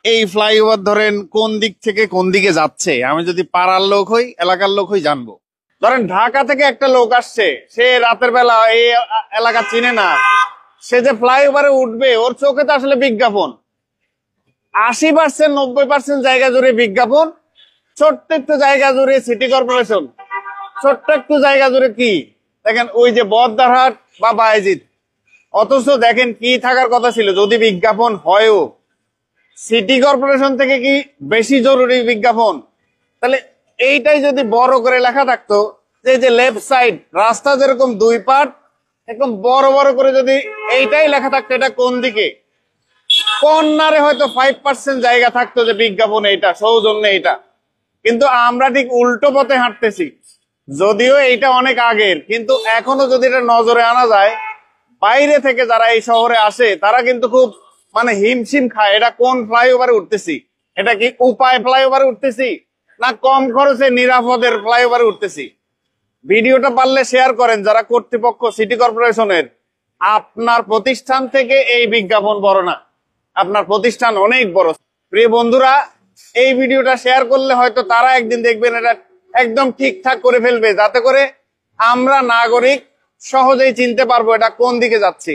এই ফ্লাইওভার ধরেন কোন দিক থেকে কোন দিকে যাচ্ছে আমি যদি পাড়ার লোক হই, এলাকার লোক হই, জানবো। ধরেন ঢাকা থেকে একটা লোক আসছে, সে রাতের বেলা এই এলাকা চিনে না, সে যে ফ্লাইওভারে উঠবে ওর চোখে তো আসলে বিজ্ঞাপন 80% 90% জায়গা জুড়ে বিজ্ঞাপন। ছোট্ট একটু জায়গা জুড়ে সিটি কর্পোরেশন, ছোট্ট একটু জায়গা জুড়ে কি দেখেন, ওই যে বদ্দারহাট বা বায়েজিদ। অথচ দেখেন কি থাকার কথা ছিল যদি বিজ্ঞাপন হয়ও, সিটি কর্পোরেশন থেকে কি বেশি জরুরি বিজ্ঞাপন? তাহলে এইটাই যদি বড় করে লেখা থাকতো, যে লেফট সাইড রাস্তা যেরকম দুই পার্ট, একদম বড় বড় করে যদি এইটাই লেখা থাকতো এটা কোন দিকে, কর্নারে হয়তো 5% জায়গা থাকতো যে বিজ্ঞাপন এইটা, সৌজন্যে এইটা। কিন্তু আমরা ঠিক উল্টো পথে হাঁটতেছি। যদিও এইটা অনেক আগের, কিন্তু এখনো যদি এটা নজরে আনা যায়, বাইরে থেকে যারা এই শহরে আসে তারা কিন্তু খুব মানে হিমশিম খায়, এটা কোন ফ্লাইওভারে উঠতেছি, এটা কি উপায় ফ্লাইওভারে উঠতেছি না কম খরচে নিরাপদের ফ্লাইওভারে উঠতেছি। ভিডিওটা পারলে শেয়ার করেন যারা কর্তৃপক্ষ সিটি কর্পোরেশনের। আপনার প্রতিষ্ঠান থেকে এই বিজ্ঞাপন বড় না, আপনার প্রতিষ্ঠান অনেক বড়। প্রিয় বন্ধুরা, এই ভিডিওটা শেয়ার করলে হয়তো তারা একদিন দেখবেন এটা একদম ঠিকঠাক করে ফেলবে, যাতে করে আমরা নাগরিক সহজেই চিনতে পারবো এটা কোন দিকে যাচ্ছি।